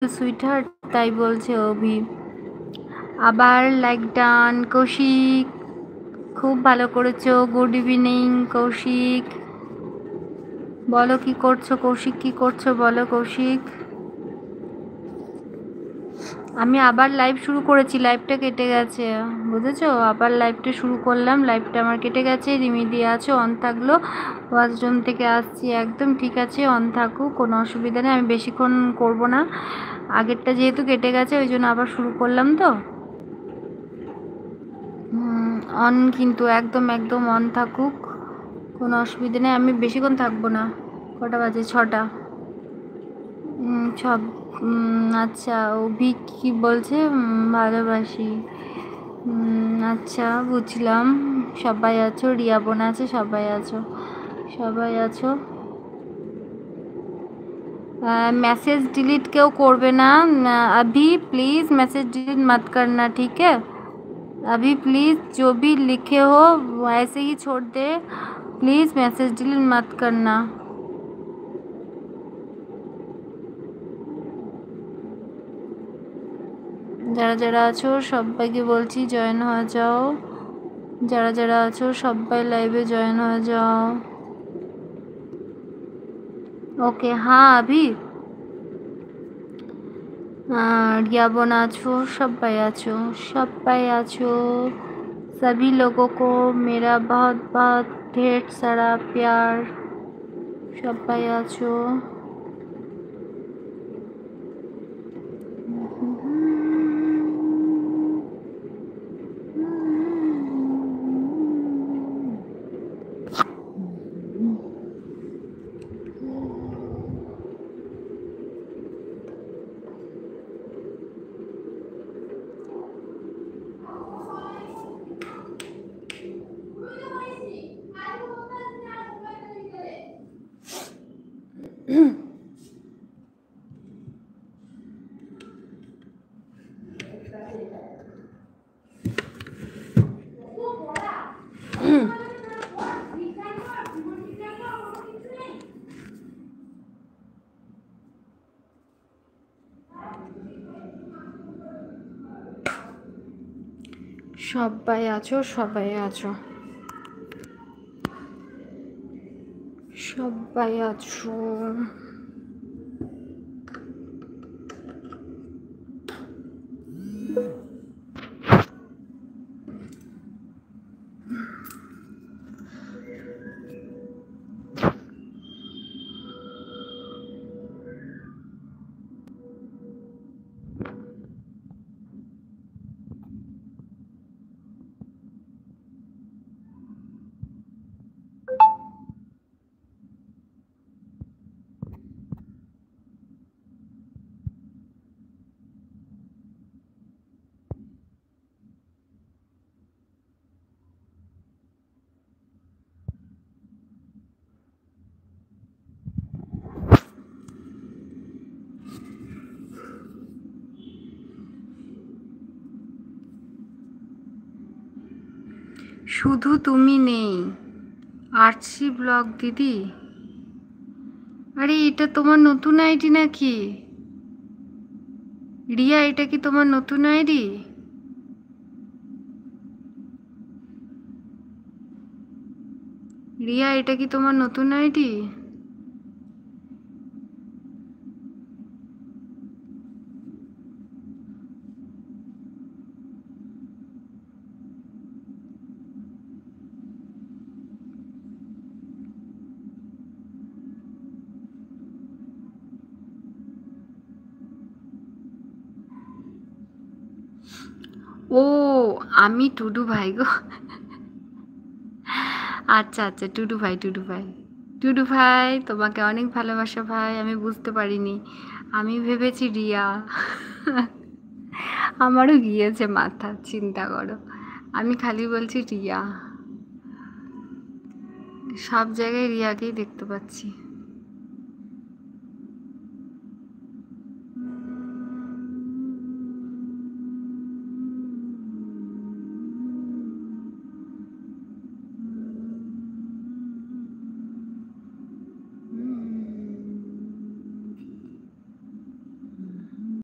Sweetheart, তাই বলছে অভি। আবার লাইক ডান। কৌশিক খুব ভালো করেছো, গুড ইভিনিং কৌশিক। বলো কি করছো কৌশিক, কি করছো বলো কৌশিক। আমি আবার লাইভ শুরু করেছি, লাইভটা কেটে গেছে বুঝেছো, আবার লাইভটা শুরু করলাম, লাইভটা আমার কেটে গেছে। রিমি দিয়ে আছে অন থাকলো, ওয়াশরুম থেকে আসছি একদম, ঠিক আছে অন থাকুক, কোনো অসুবিধা নেই, আমি বেশিক্ষণ করব না, আগেরটা যেহেতু কেটে গেছে ওই জন্য আবার শুরু করলাম তো। অন কিন্তু একদম একদম অন থাকুক, কোনো অসুবিধা নেই, আমি বেশিক্ষণ থাকবো না। কটা বাজে? 6টা। সব আচ্ছা অভি কি বলছে? ভালোবাসি। আচ্ছা বুঝলাম। সবাই আছো, রিয়া বোন আছে, সবাই আছো, সবাই আছো। मैसेज डिलीट क्यों করবে না? अभी प्लीज़ मैसेज डिलीट मत करना, ठीक है? अभी प्लीज़ जो भी लिखे हो वैसे ही छोड़ दे, प्लीज़ मैसेज डिलीट मत करना। যারা যারা আছো সবাইকে বলছি জয়েন হয়ে যাও, যারা যারা আছো সবাই লাইভে জয়েন হয়ে যাও। ओके हाँ अभी रिया बोन आछो, सबाई आछो, सबाई आछो, सभी लोगों को मेरा बहुत बहुत ढेर सारा प्यार। सबाई आछो। সবাই আছো, সবাই আছো, সবাই আছো। শুধু তুমি নেই, আরসি ব্লগ দিদি। আরে এটা তোমার নতুন আইডি নাকি রিয়া? এটা কি তোমার নতুন আইডি? রিয়া এটা কি তোমার নতুন আইডি? ও আমি টুডু ভাই গো। আচ্ছা আচ্ছা, টুডু ভাই, টুডু ভাই, টুডু ভাই তোমাকে অনেক ভালোবাসা ভাই, আমি বুঝতে পারিনি, আমি ভেবেছি রিয়া। আমারও গিয়েছে মাথা, চিন্তা করো, আমি খালি বলছি রিয়া, সব জায়গায় রিয়াকেই দেখতে পাচ্ছি।